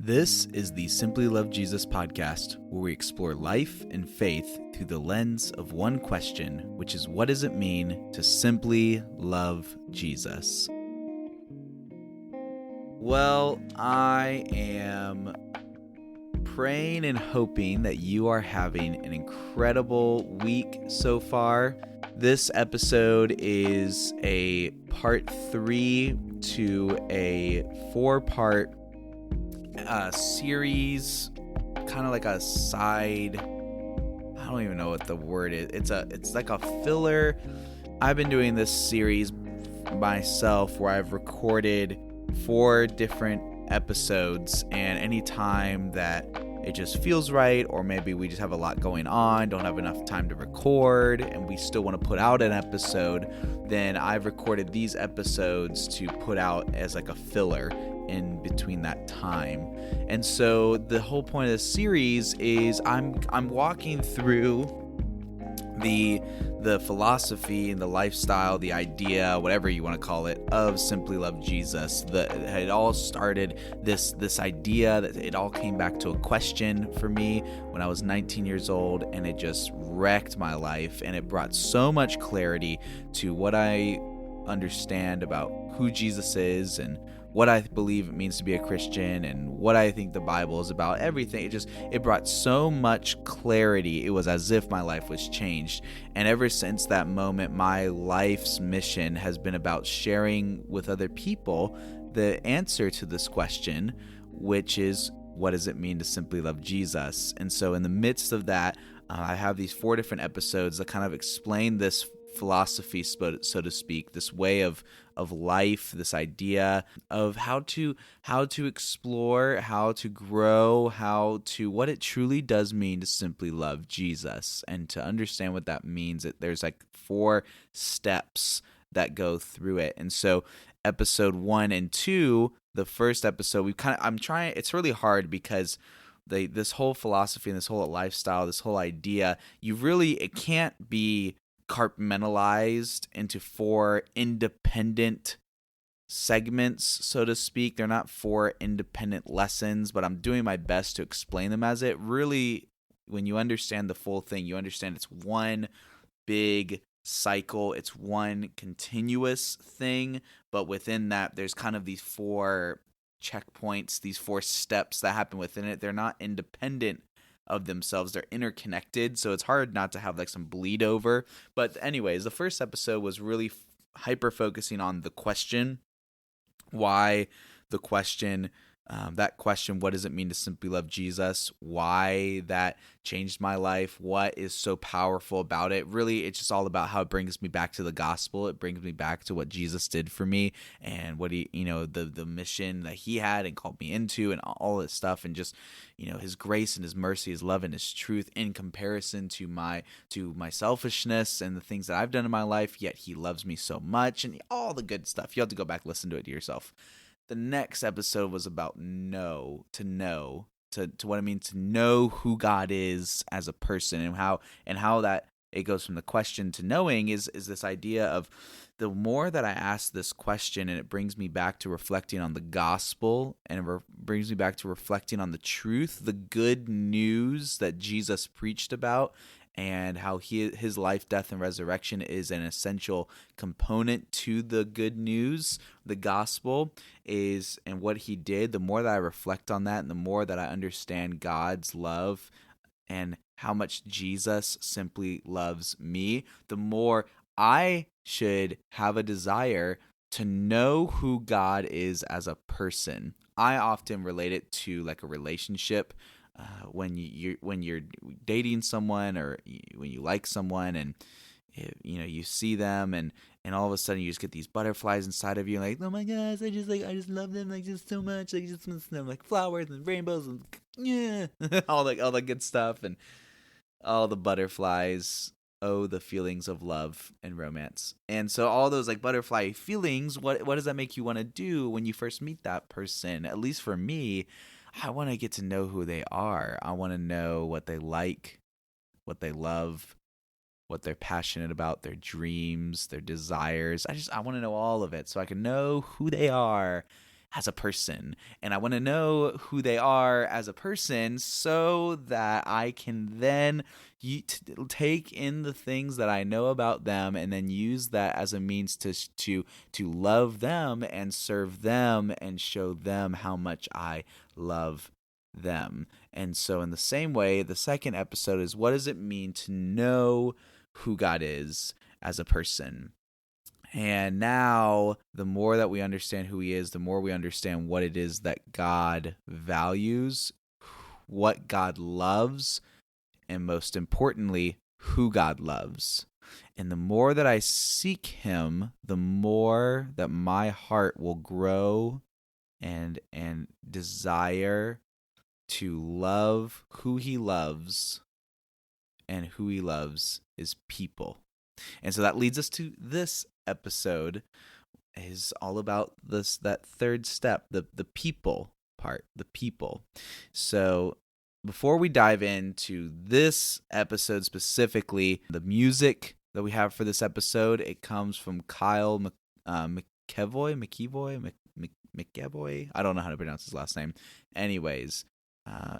This is the Simply Love Jesus podcast, where we explore life and faith through the lens of one question, which is, what does it mean to simply love Jesus? Well, I am praying and hoping that you are having an incredible week so far. This episode is a part 3 to a 4-part series, kind of like a side, I don't even know what the word is. It's like a filler. I've been doing this series myself where I've recorded 4 different episodes, and anytime that it just feels right, or maybe we just have a lot going on, don't have enough time to record, and we still want to put out an episode, then I've recorded these episodes to put out as like a filler in between that time. And so the whole point of this series is I'm walking through the philosophy and the lifestyle, the idea, whatever you want to call it, of Simply Love Jesus. It all started, this idea, that it all came back to a question for me when I was 19 years old, and it just wrecked my life, and it brought so much clarity to what I understand about who Jesus is and what I believe it means to be a Christian and what I think the Bible is about. Everything, it brought so much clarity. It was as if my life was changed. And ever since that moment, my life's mission has been about sharing with other people the answer to this question, which is, what does it mean to simply love Jesus? And so in the midst of that, I have these 4 different episodes that kind of explain this philosophy, so to speak, this way of life, this idea of how to explore, how to grow, what it truly does mean to simply love Jesus, and to understand what that means. There's like 4 steps that go through it. And so episode 1 and 2, the first episode, it's really hard because this whole philosophy and this whole lifestyle, this whole idea, it can't be compartmentalized into 4 independent segments, so to speak. They're not 4 independent lessons, but I'm doing my best to explain them as it really, when you understand the full thing, you understand it's one big cycle, it's one continuous thing, but within that, there's kind of these 4 checkpoints, these 4 steps that happen within it. They're not independent of themselves, they're interconnected, so it's hard not to have like some bleed over. But anyways, the first episode was really hyper focusing on the question, why the question, that question, what does it mean to simply love Jesus? Why that changed my life? What is so powerful about it? Really, it's just all about how it brings me back to the gospel. It brings me back to what Jesus did for me, and what he, the mission that he had and called me into, and all this stuff, and just, his grace and his mercy, his love and his truth in comparison to my selfishness and the things that I've done in my life, yet he loves me so much, and all the good stuff. You have to go back and listen to it yourself. The next episode was about to what it means to know who God is as a person, and how that it goes from the question to knowing is this idea of, the more that I ask this question, and it brings me back to reflecting on the gospel, and it brings me back to reflecting on the truth, the good news that Jesus preached about, and how his life, death, and resurrection is an essential component to the good news, the gospel is, and what he did. The more that I reflect on that, and the more that I understand God's love and how much Jesus simply loves me, the more I should have a desire to know who God is as a person. I often relate it to like a relationship. When you're dating someone, or when you like someone, and you see them, and all of a sudden you just get these butterflies inside of you, like, oh my gosh, I just love them like just so much, like just them like flowers and rainbows and yeah, all the good stuff, and all the butterflies. Oh, the feelings of love and romance. And so all those like butterfly feelings, what does that make you want to do when you first meet that person? At least for me, I want to get to know who they are. I want to know what they like, what they love, what they're passionate about, their dreams, their desires. I want to know all of it so I can know who they are. as a person, and I want to know who they are as a person so that I can then take in the things that I know about them and then use that as a means to love them and serve them and show them how much I love them. And so in the same way, the second episode is, what does it mean to know who God is as a person? And now, the more that we understand who he is, the more we understand what it is that God values, what God loves, and most importantly, who God loves. And the more that I seek him, the more that my heart will grow and desire to love who he loves, and who he loves is people. And so that leads us to this episode, is all about that third step, the people part, the people. So before we dive into this episode specifically, the music that we have for this episode, it comes from Kyle McEvoy. I don't know how to pronounce his last name. Anyways,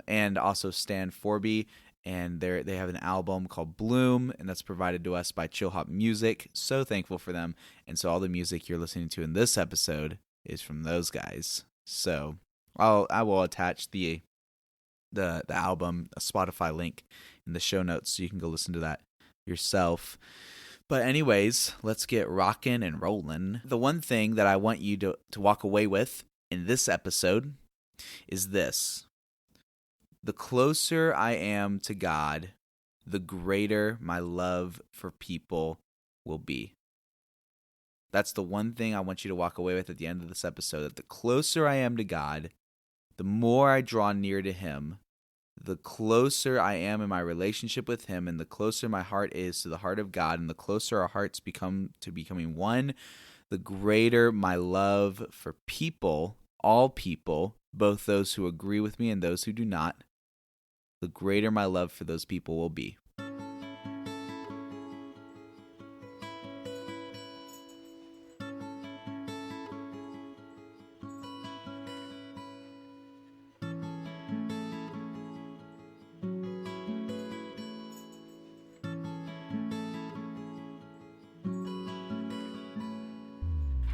and also Stan Forby. And they have an album called Bloom, and that's provided to us by Chill Hop Music. So thankful for them. And so all the music you're listening to in this episode is from those guys. So I will attach the album, a Spotify link in the show notes so you can go listen to that yourself. But anyways, let's get rocking and rolling. The one thing that I want you to walk away with in this episode is this. The closer I am to God, the greater my love for people will be. That's the one thing I want you to walk away with at the end of this episode, that the closer I am to God, the more I draw near to him, the closer I am in my relationship with him, and the closer my heart is to the heart of God, and the closer our hearts become to becoming one, the greater my love for people, all people, both those who agree with me and those who do not, the greater my love for those people will be.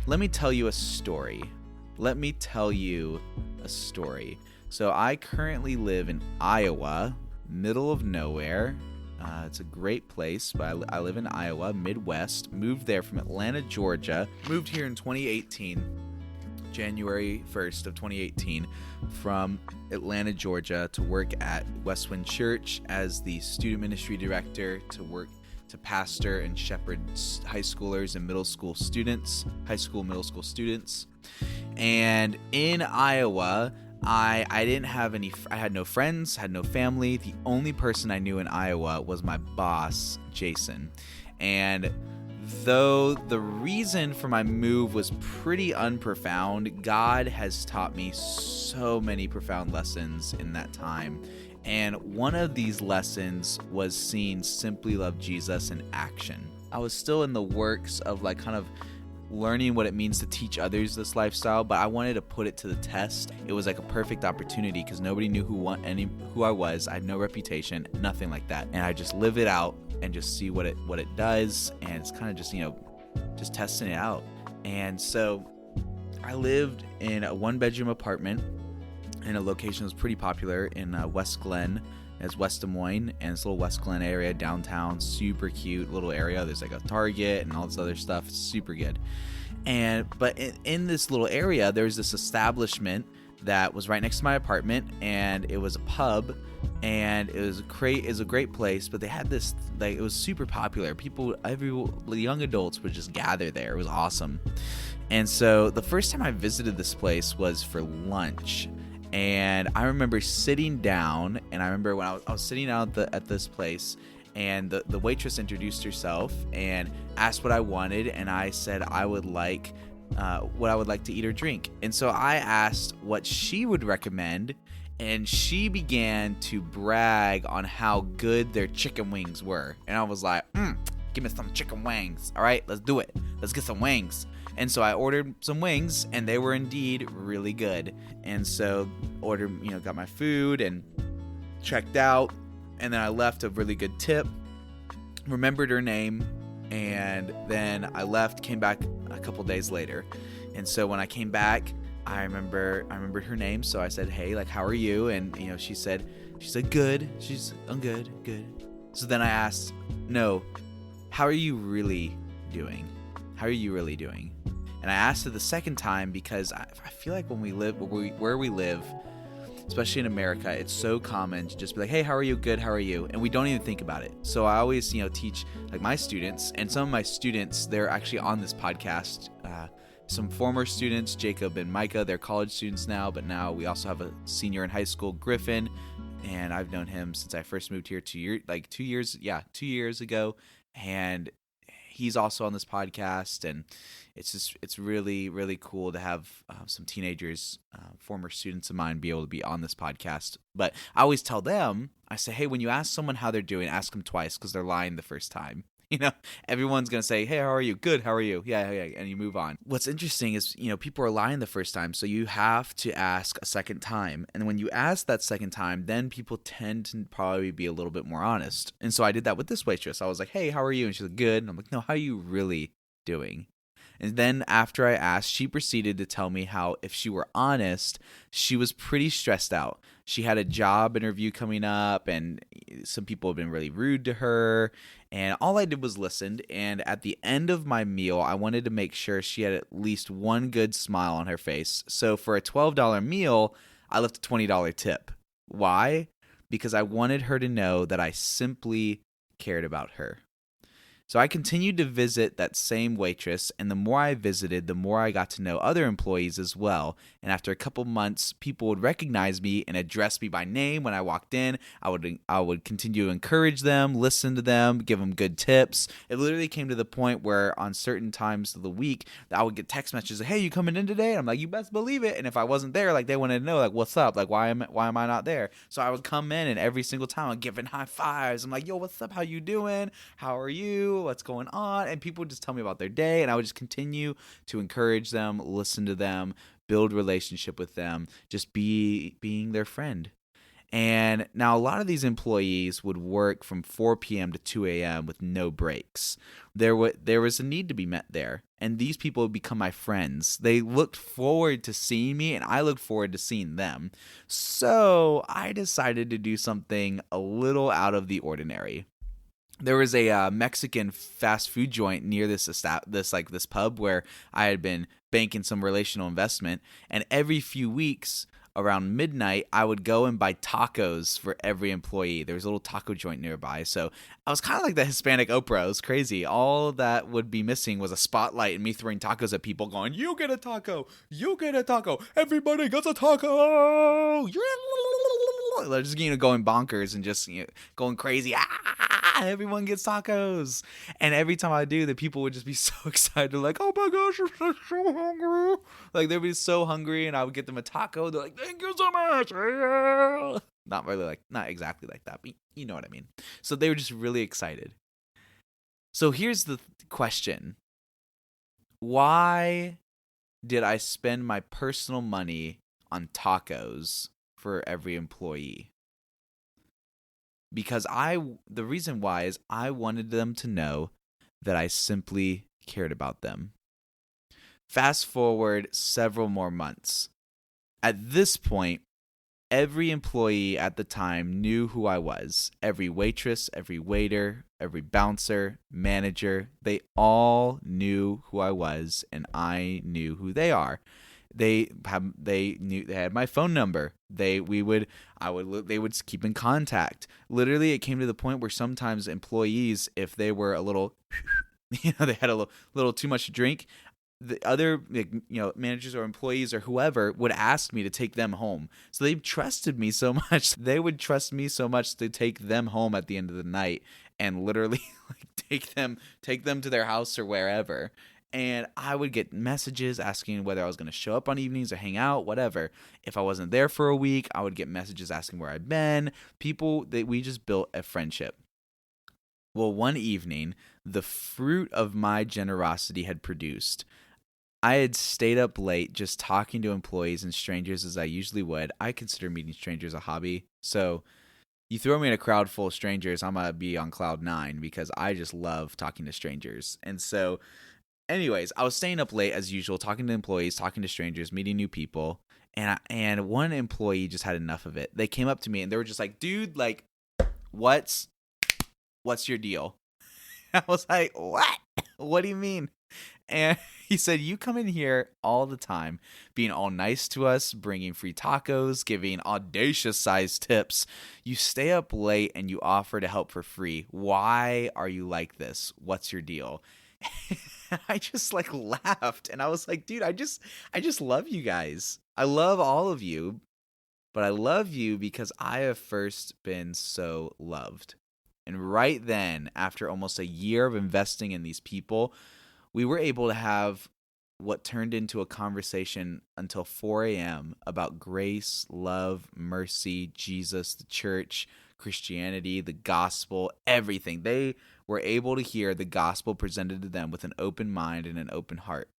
Let me tell you a story. So I currently live in Iowa, middle of nowhere. It's a great place, but I live in Iowa, Midwest. Moved there from Atlanta, Georgia. Moved here in 2018, January 1st of 2018, from Atlanta, Georgia, to work at Westwind Church as the student ministry director, to pastor and shepherd high school, middle school students. And in Iowa, I didn't have I had no friends, had no family. The only person I knew in Iowa was my boss, Jason. And though the reason for my move was pretty unprofound, God has taught me so many profound lessons in that time. And one of these lessons was seeing Simply Love Jesus in action. I was still in the works of kind of learning what it means to teach others this lifestyle, but I wanted to put it to the test. It was like a perfect opportunity because nobody knew who I was. I had no reputation, nothing like that. And I just live it out and just see what it does. And it's kind of just testing it out. And so I lived in a 1-bedroom apartment in a location that was pretty popular in West Glen. It's West Des Moines, and it's a little West Glen area, downtown, super cute little area. There's like a Target and all this other stuff. It's super good. But in this little area, there's this establishment that was right next to my apartment, and it was a pub, and it was a great place. But they had this, it was super popular. Young adults would just gather there. It was awesome. And so the first time I visited this place was for lunch. And I remember sitting down, and I remember when I was sitting out at this place, and the waitress introduced herself and asked what I wanted, and I said I would like what I would like to eat or drink. And so I asked what she would recommend, and she began to brag on how good their chicken wings were. And I was like, give me some chicken wings. All right, let's do it. Let's get some wings. And so I ordered some wings, and they were indeed really good. And so got my food and checked out, and then I left a really good tip, remembered her name, and then I left, came back a couple days later. And so when I came back, I remembered her name, so I said, "Hey, like, how are you?" And she said, "Good." I'm good. So then I asked, "No, how are you really doing? How are you really doing?" And I asked it the second time because I feel like when we live where we live, especially in America, it's so common to just be like, "Hey, how are you?" "Good, how are you?" And we don't even think about it. So I always, teach like my students, and some of my students, they're actually on this podcast. Some former students, Jacob and Micah, they're college students now, but now we also have a senior in high school, Griffin, and I've known him since I first moved here 2 years ago, and he's also on this podcast, and it's really, really cool to have some teenagers, former students of mine, be able to be on this podcast. But I always tell them, I say, "Hey, when you ask someone how they're doing, ask them twice, because they're lying the first time." Everyone's going to say, "Hey, how are you?" "Good, how are you?" Yeah, and you move on. What's interesting is, people are lying the first time, so you have to ask a second time. And when you ask that second time, then people tend to probably be a little bit more honest. And so I did that with this waitress. I was like, "Hey, how are you?" And she's like, "Good." And I'm like, "No, how are you really doing?" And then after I asked, she proceeded to tell me how, if she were honest, she was pretty stressed out. She had a job interview coming up, and some people have been really rude to her. And all I did was listen. And at the end of my meal, I wanted to make sure she had at least one good smile on her face. So for a $12 meal, I left a $20 tip. Why? Because I wanted her to know that I simply cared about her. So I continued to visit that same waitress, and the more I visited, the more I got to know other employees as well. And after a couple months, people would recognize me and address me by name when I walked in. I would continue to encourage them, listen to them, give them good tips. It literally came to the point where on certain times of the week, I would get text messages, "Hey, you coming in today?" And I'm like, "You best believe it." And if I wasn't there, like, they wanted to know, like, "What's up? Like, why am I not there?" So I would come in, and every single time I'm giving high fives. I'm like, "Yo, what's up? How you doing? How are you? What's going on?" And people would just tell me about their day, and I would just continue to encourage them, listen to them, build relationship with them, just being their friend. And now a lot of these employees would work from 4 p.m. to 2 a.m. with no breaks. There was a need to be met there, and these people would become my friends. They looked forward to seeing me, and I looked forward to seeing them. So I decided to do something a little out of the ordinary. There was a Mexican fast food joint near this pub where I had been banking some relational investment, and every few weeks around midnight, I would go and buy tacos for every employee. There was a little taco joint nearby, so I was kind of like the Hispanic Oprah. It was crazy. All that would be missing was a spotlight and me throwing tacos at people, going, "You get a taco, you get a taco, everybody gets a taco." Just going bonkers and just going crazy. Everyone gets tacos, and every time I do, the people would just be so excited, like, "Oh my gosh, I'm so hungry!" Like, they'd be so hungry, and I would get them a taco. They're like, "Thank you so much." Not really not exactly like that, but you know what I mean. So they were just really excited. So here's the question: why did I spend my personal money on tacos for every employee? Because the reason why is I wanted them to know that I simply cared about them. Fast forward several more months. At this point, every employee at the time knew who I was. Every waitress, every waiter, every bouncer, manager, they all knew who I was, and I knew who they are. They had my phone number. They would keep in contact. Literally, it came to the point where sometimes employees, if they were a little, they had a little too much to drink, the other managers or employees or whoever would ask me to take them home. So they trusted me so much. They would trust me so much to take them home at the end of the night and literally take them to their house or wherever. And I would get messages asking whether I was going to show up on evenings or hang out, whatever. If I wasn't there for a week, I would get messages asking where I'd been. We just built a friendship. Well, one evening, the fruit of my generosity had produced. I had stayed up late just talking to employees and strangers as I usually would. I consider meeting strangers a hobby. So you throw me in a crowd full of strangers, I'm going to be on cloud nine because I just love talking to strangers. And so, anyways, I was staying up late as usual, talking to employees, talking to strangers, meeting new people. And one employee just had enough of it. They came up to me and they were just like, dude, like, what's your deal? I was like, what? What do you mean? And he said, you come in here all the time, being all nice to us, bringing free tacos, giving audacious sized tips. You stay up late and you offer to help for free. Why are you like this? What's your deal? I just like laughed and I was like, dude, I just love you guys. I love all of you, but I love you because I have first been so loved. And right then, after almost a year of investing in these people, we were able to have what turned into a conversation until 4 a.m. about grace, love, mercy, Jesus, the church, Christianity, the gospel, everything. They were able to hear the gospel presented to them with an open mind and an open heart.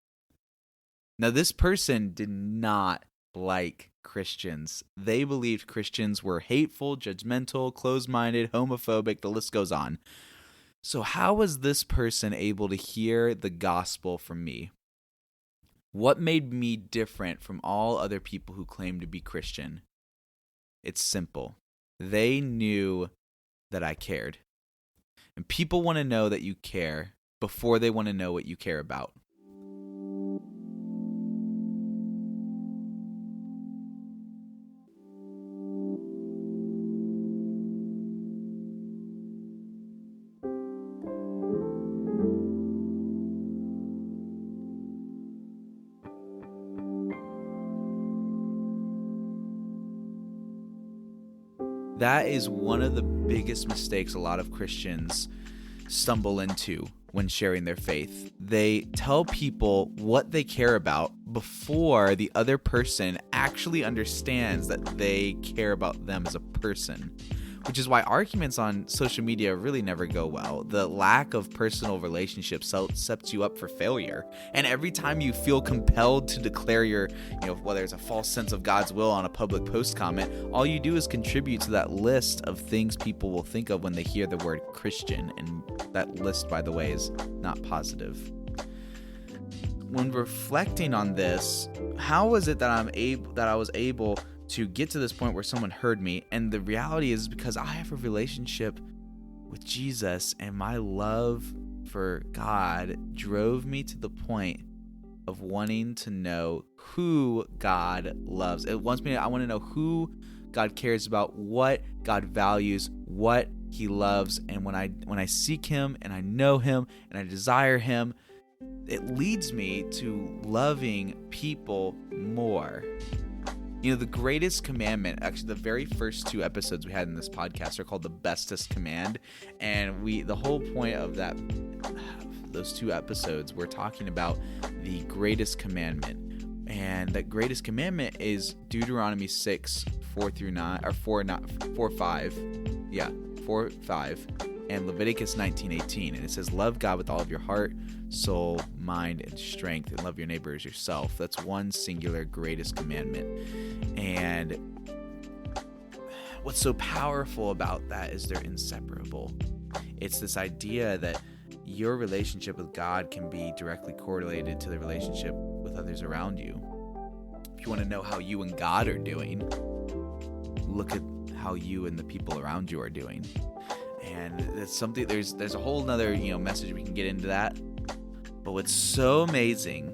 Now, this person did not like Christians. They believed Christians were hateful, judgmental, closed-minded, homophobic, the list goes on. So how was this person able to hear the gospel from me? What made me different from all other people who claim to be Christian? It's simple. They knew that I cared. And people want to know that you care before they want to know what you care about. That is one of the biggest mistakes a lot of Christians stumble into when sharing their faith. They tell people what they care about before the other person actually understands that they care about them as a person, which is why arguments on social media really never go well. The lack of personal relationships sets you up for failure. And every time you feel compelled to declare your, whether it's a false sense of God's will on a public post comment, all you do is contribute to that list of things people will think of when they hear the word Christian. And that list, by the way, is not positive. When reflecting on this, how was it that I was able to get to this point where someone heard me? And the reality is because I have a relationship with Jesus, and my love for God drove me to the point of wanting to know who God loves. I want to know who God cares about, what God values, what he loves. And when I seek him and I know him and I desire him, it leads me to loving people more. The greatest commandment, actually the very first 2 episodes we had in this podcast are called the bestest command. And the whole point of those 2 episodes, we're talking about the greatest commandment. And that greatest commandment is Deuteronomy 6, 4 through 9, or 4, 5. Yeah, 4, 5. And Leviticus 19:18. And it says, love God with all of your heart, soul, mind, and strength, and love your neighbor as yourself. That's one singular greatest commandment. And what's so powerful about that is they're inseparable. It's this idea that your relationship with God can be directly correlated to the relationship with others around you. If you want to know how you and God are doing, look at how you and the people around you are doing. And it's something, there's a whole nother message we can get into that. But what's so amazing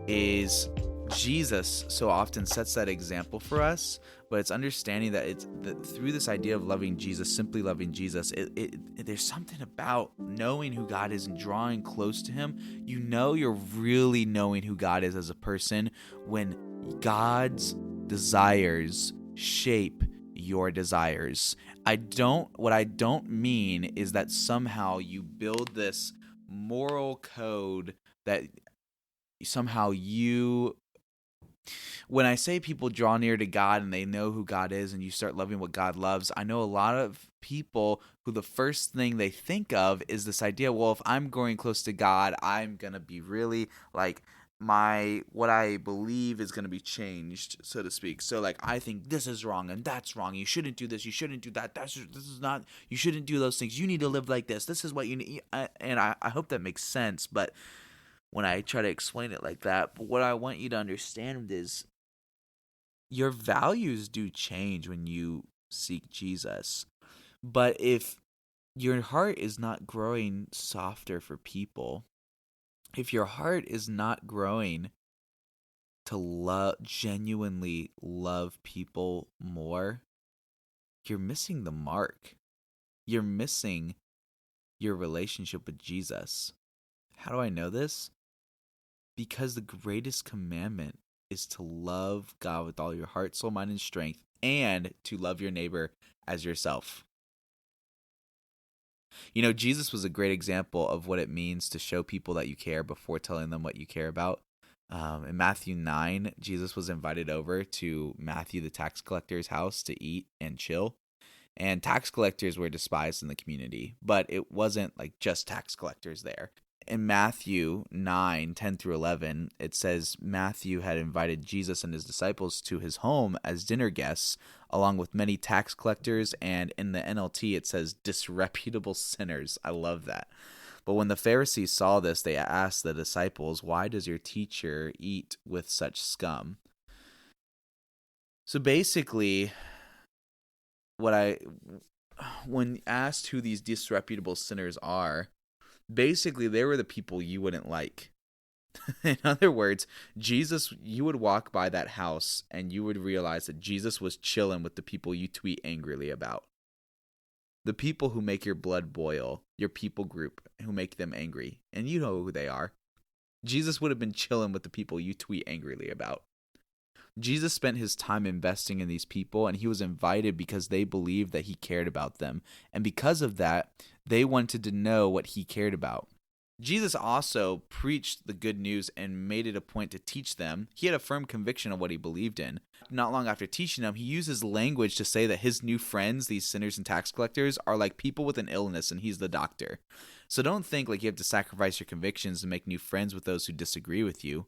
is Jesus so often sets that example for us, but it's understanding that through this idea of loving Jesus, simply loving Jesus, there's something about knowing who God is and drawing close to him. You're really knowing who God is as a person when God's desires shape your desires. What I don't mean is that somehow you build this moral code that somehow when I say people draw near to God and they know who God is and you start loving what God loves, I know a lot of people who the first thing they think of is this idea, well, if I'm growing close to God, I'm going to be really what I believe is going to be changed, so to speak. So like I think this is wrong and that's wrong. You shouldn't do this. You shouldn't do that. This is not. You shouldn't do those things. You need to live like this. This is what you need. I hope that makes sense. But when I try to explain it like that, but what I want you to understand is your values do change when you seek Jesus. But if your heart is not growing softer for people, if your heart is not growing to genuinely love people more, you're missing the mark. You're missing your relationship with Jesus. How do I know this? Because the greatest commandment is to love God with all your heart, soul, mind, and strength, and to love your neighbor as yourself. You know, Jesus was a great example of what it means to show people that you care before telling them what you care about. In Matthew 9, Jesus was invited over to Matthew the tax collector's house to eat and chill. And tax collectors were despised in the community, but it wasn't like just tax collectors there. In Matthew 9:10-11, it says Matthew had invited Jesus and his disciples to his home as dinner guests, along with many tax collectors, and in the NLT it says disreputable sinners. I love that. But when the Pharisees saw this, they asked the disciples, "Why does your teacher eat with such scum?" So basically, when asked who these disreputable sinners are, basically they were the people you wouldn't like. In other words, Jesus, you would walk by that house and you would realize that Jesus was chilling with the people you tweet angrily about. The people who make your blood boil, your people group who make them angry, and you know who they are. Jesus would have been chilling with the people you tweet angrily about. Jesus spent his time investing in these people, and he was invited because they believed that he cared about them. And because of that, they wanted to know what he cared about. Jesus also preached the good news and made it a point to teach them. He had a firm conviction of what he believed in. Not long after teaching them, he uses language to say that his new friends, these sinners and tax collectors, are like people with an illness and he's the doctor. So don't think like you have to sacrifice your convictions to make new friends with those who disagree with you.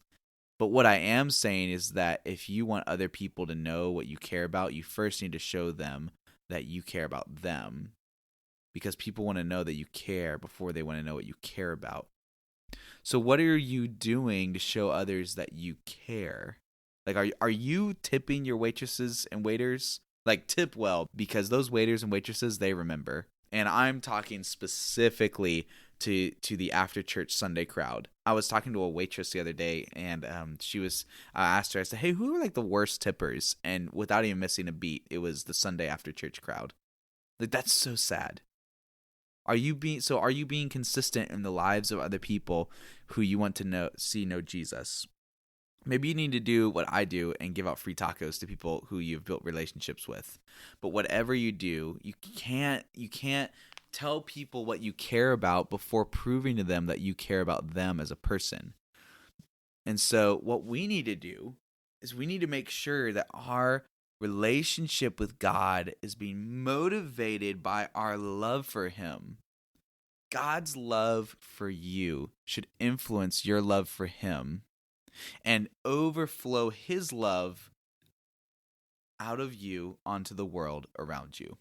But what I am saying is that if you want other people to know what you care about, you first need to show them that you care about them. Because people want to know that you care before they want to know what you care about. So what are you doing to show others that you care? Like, are you tipping your waitresses and waiters? Like, tip well, because those waiters and waitresses, they remember. And I'm talking specifically to the after church Sunday crowd. I was talking to a waitress the other day, and I asked her, I said, "Hey, who are like the worst tippers?" And without even missing a beat, it was the Sunday after church crowd. Like, that's so sad. Are you being consistent in the lives of other people who you want to know Jesus? Maybe you need to do what I do and give out free tacos to people who you've built relationships with. But whatever you do, you can't tell people what you care about before proving to them that you care about them as a person. And so what we need to do is we need to make sure that our relationship with God is being motivated by our love for him. God's love for you should influence your love for him and overflow his love out of you onto the world around you.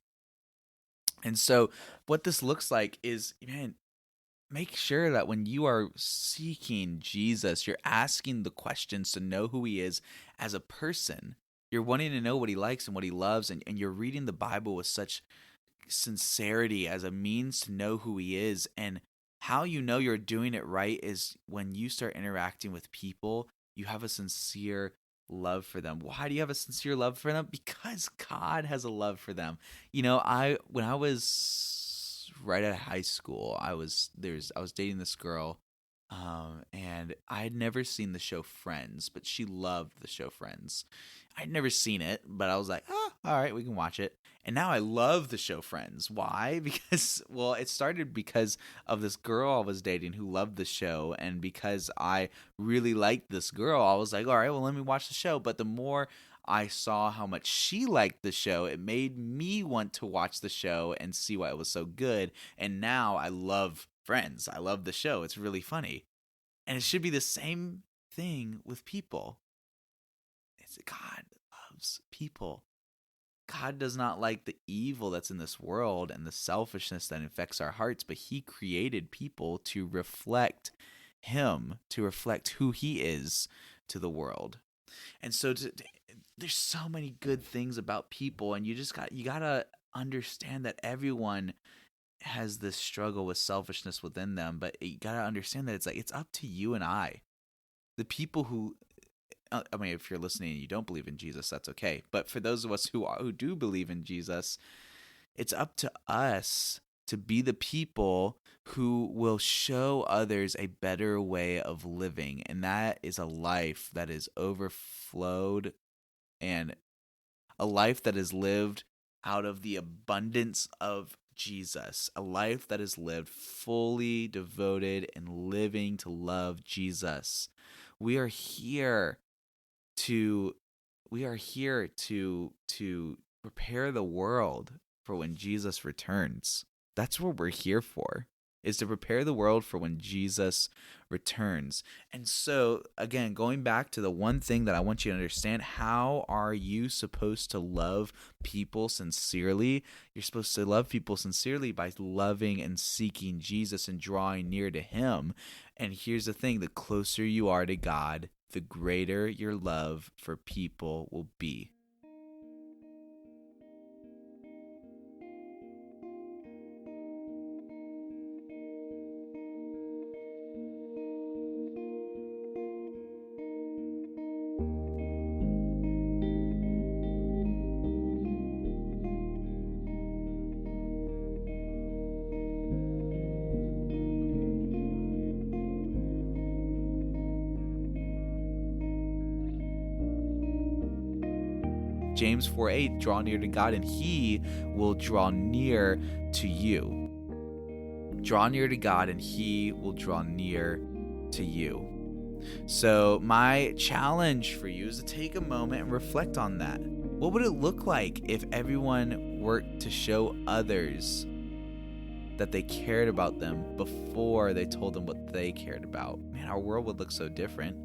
And so what this looks like is, man, make sure that when you are seeking Jesus, you're asking the questions to know who he is as a person. You're wanting to know what he likes and what he loves, and you're reading the Bible with such sincerity as a means to know who he is. And how you know you're doing it right is when you start interacting with people, you have a sincere love for them. Why do you have a sincere love for them? Because God has a love for them. You know, when I was right out of high school, I was dating this girl, and I had never seen the show Friends, but she loved the show Friends. I'd never seen it, but I was like, all right, we can watch it. And now I love the show Friends. Why? Because, well, it started because of this girl I was dating who loved the show. And because I really liked this girl, I was like, all right, well, let me watch the show. But the more I saw how much she liked the show, it made me want to watch the show and see why it was so good. And now I love Friends. I love the show. It's really funny. And it should be the same thing with people. It's God loves people. God does not like the evil that's in this world and the selfishness that infects our hearts, but he created people to reflect him, to reflect who he is to the world. And so there's so many good things about people, and you gotta understand that everyone has this struggle with selfishness within them, but you gotta understand that it's up to you and I. The people who I mean, if you're listening and you don't believe in Jesus, that's okay. But for those of us who do believe in Jesus, it's up to us to be the people who will show others a better way of living. And that is a life that is overflowed and a life that is lived out of the abundance of Jesus, a life that is lived fully devoted and living to love Jesus. We are here to prepare the world for when Jesus returns. That's what we're here for, is to prepare the world for when Jesus returns. And so, again, going back to the one thing that I want you to understand, how are you supposed to love people sincerely? You're supposed to love people sincerely by loving and seeking Jesus and drawing near to him. And here's the thing, the closer you are to God, the greater your love for people will be. James 4:8, draw near to God and he will draw near to you. Draw near to God and he will draw near to you. So my challenge for you is to take a moment and reflect on that. What would it look like if everyone worked to show others that they cared about them before they told them what they cared about? Man, our world would look so different.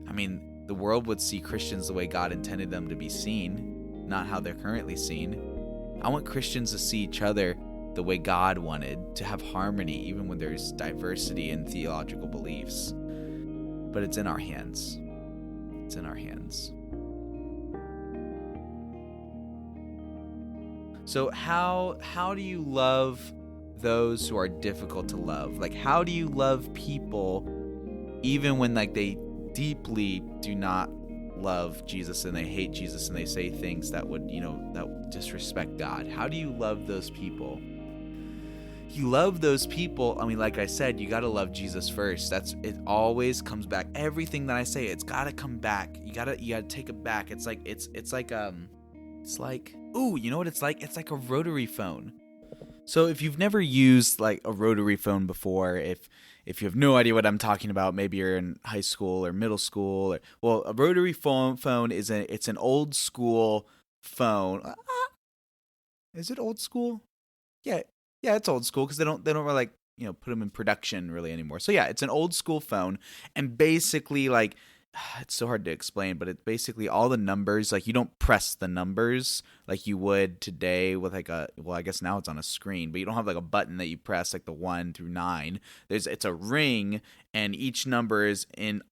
I mean, the world would see Christians the way God intended them to be seen, not how they're currently seen. I want Christians to see each other the way God wanted, to have harmony even when there's diversity in theological beliefs. But it's in our hands. It's in our hands. So how do you love those who are difficult to love? Like, how do you love people even when they deeply do not love Jesus and they hate Jesus and they say things that would, that disrespect God? How do you love those people? You love those people. I mean, like I said, you got to love Jesus first. It always comes back. Everything that I say, it's got to come back. You got to take it back. It's like ooh, you know what it's like? It's like a rotary phone. So if you've never used like a rotary phone before, if you have no idea what I'm talking about, maybe you're in high school or middle school. A rotary phone is it's an old school phone. Is it old school? Yeah, it's old school because they don't really put them in production really anymore. So yeah, it's an old school phone, and basically it's so hard to explain, but it's basically all the numbers. Like, you don't press the numbers like you would today with I guess now it's on a screen, but you don't have like a button that you press like the 1 through 9. It's a ring, and each number is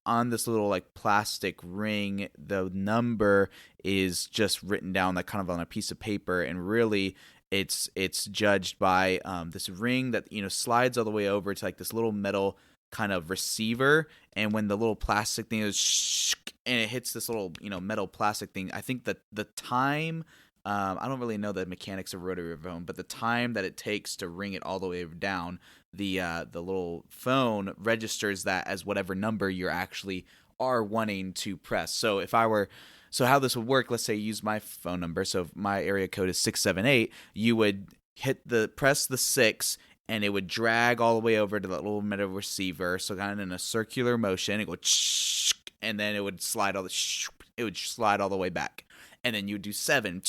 on this little like plastic ring. The number is just written down like kind of on a piece of paper, and really it's judged by this ring that slides all the way over to like this little metal kind of receiver, and when the little plastic thing is and it hits this little metal plastic thing, I think that the time, I don't really know the mechanics of rotary phone, but the time that it takes to ring it all the way down, the little phone registers that as whatever number you're actually are wanting to press. So how this would work, let's say you use my phone number, so if my area code is 678, you would press the 6, and it would drag all the way over to that little metal receiver, so kind of in a circular motion. It would and then it would slide all the way back. And then you would do 7,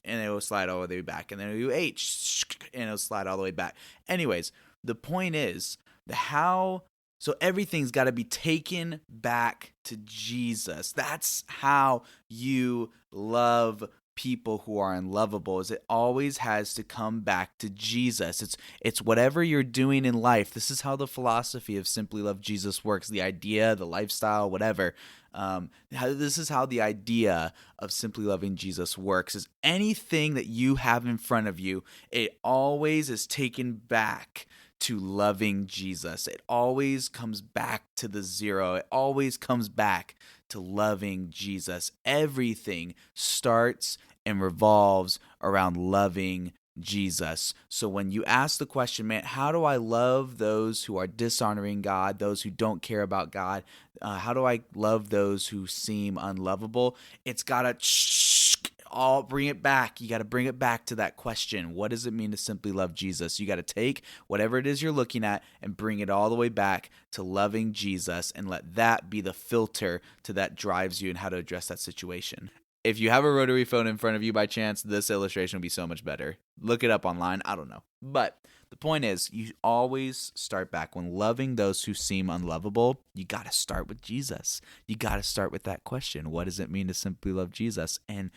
and it would slide all the way back. And then you do 8, and it would slide all the way back. Anyways, the point is how So everything's got to be taken back to Jesus. That's how you love people who are unlovable, is it always has to come back to Jesus. It's whatever you're doing in life. This is how the philosophy of Simply Love Jesus works. The idea, the lifestyle, whatever. This is how the idea of simply loving Jesus works, is anything that you have in front of you, it always is taken back to loving Jesus. It always comes back to the zero. It always comes back to loving Jesus. Everything starts and revolves around loving Jesus. So when you ask the question, man, how do I love those who are dishonoring God, those who don't care about God? How do I love those who seem unlovable? It's got to all bring it back. You got to bring it back to that question. What does it mean to simply love Jesus? You got to take whatever it is you're looking at and bring it all the way back to loving Jesus, and let that be the filter to that drives you and how to address that situation. If you have a rotary phone in front of you by chance, this illustration will be so much better. Look it up online. I don't know. But the point is, you always start back. When loving those who seem unlovable, you got to start with Jesus. You got to start with that question. What does it mean to simply love Jesus? And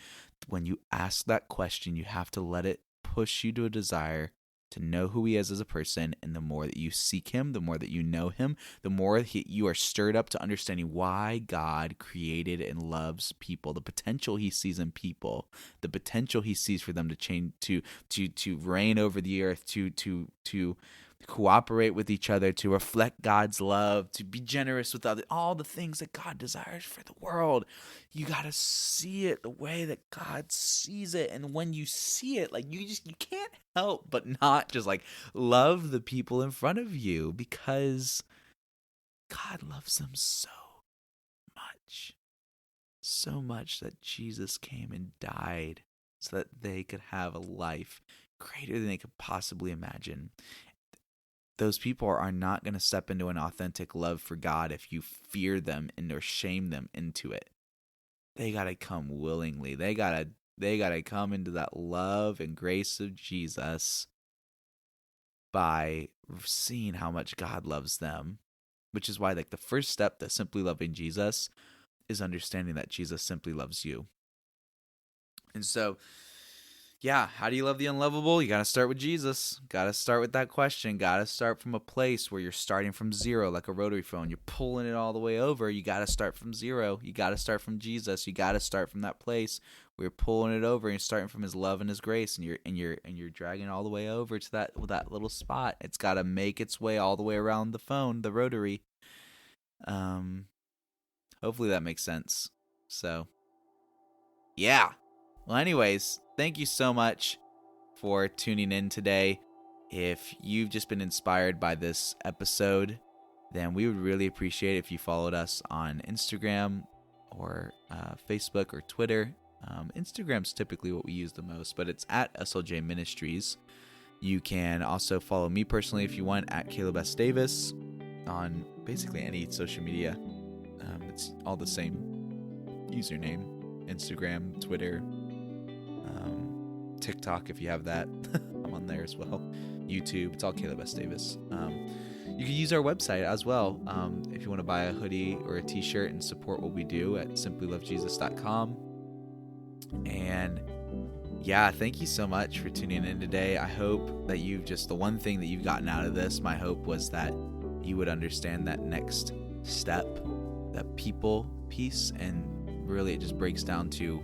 when you ask that question, you have to let it push you to a desire to know who he is as a person. And the more that you seek him, the more that you know him, the more you are stirred up to understanding why God created and loves people, the potential he sees in people, the potential he sees for them to change, to reign over the earth, to cooperate with each other, to reflect God's love, to be generous with others, all the things that God desires for the world. You got to see it the way that God sees it. And when you see it, like you can't help but not just like love the people in front of you, because God loves them so much that Jesus came and died so that they could have a life greater than they could possibly imagine. Those people are not going to step into an authentic love for God if you fear them or shame them into it. They got to come willingly. They got to come into that love and grace of Jesus by seeing how much God loves them, which is why like the first step to simply loving Jesus is understanding that Jesus simply loves you. And so, yeah, how do you love the unlovable? You got to start with Jesus. Got to start with that question. Got to start from a place where you're starting from zero, like a rotary phone. You're pulling it all the way over. You got to start from zero. You got to start from Jesus. You got to start from that place where you're pulling it over and you're starting from his love and his grace, and you're dragging it all the way over to that little spot. It's got to make its way all the way around the phone, the rotary. Hopefully that makes sense. So, yeah. Well, anyways, thank you so much for tuning in today. If you've just been inspired by this episode, then we would really appreciate it if you followed us on Instagram or Facebook or Twitter. Instagram's typically what we use the most, but it's at SLJ Ministries. You can also follow me personally if you want, at Caleb S. Davis, on basically any social media. It's all the same username. Instagram, Twitter, TikTok if you have that. I'm on there as well. YouTube, it's all Caleb S. Davis. You can use our website as well if you want to buy a hoodie or a t-shirt and support what we do at simplylovejesus.com. And yeah, thank you so much for tuning in today. I hope that the one thing that you've gotten out of this, my hope was that you would understand that next step, that people piece, and really it just breaks down to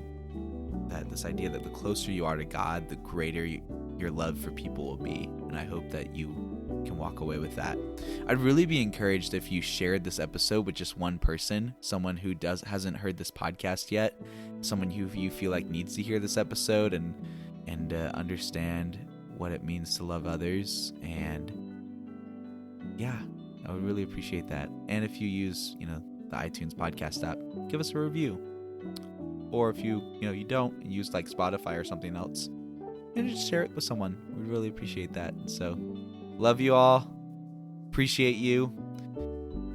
that this idea that the closer you are to God, the greater your love for people will be. And I hope that you can walk away with that. I'd really be encouraged if you shared this episode with just one person, someone who hasn't heard this podcast yet, someone who you feel like needs to hear this episode and understand what it means to love others. And yeah, I would really appreciate that. And if you use, the iTunes podcast app, give us a review. Or if you don't use like Spotify or something else, just share it with someone. We'd really appreciate that. So, love you all. Appreciate you.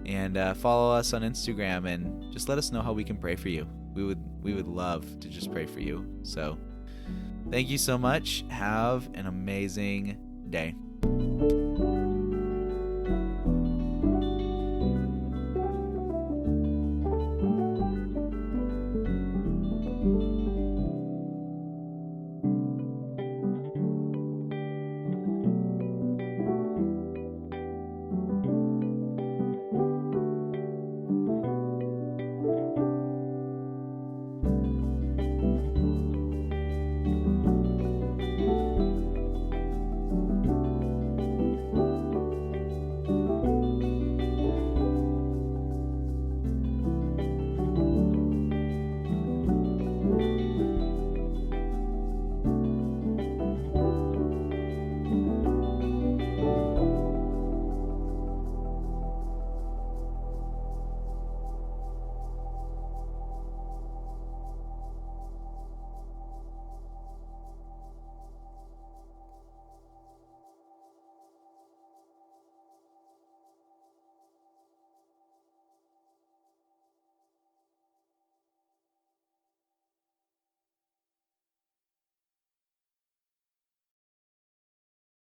And follow us on Instagram and just let us know how we can pray for you. We would love to just pray for you. So, thank you so much. Have an amazing day.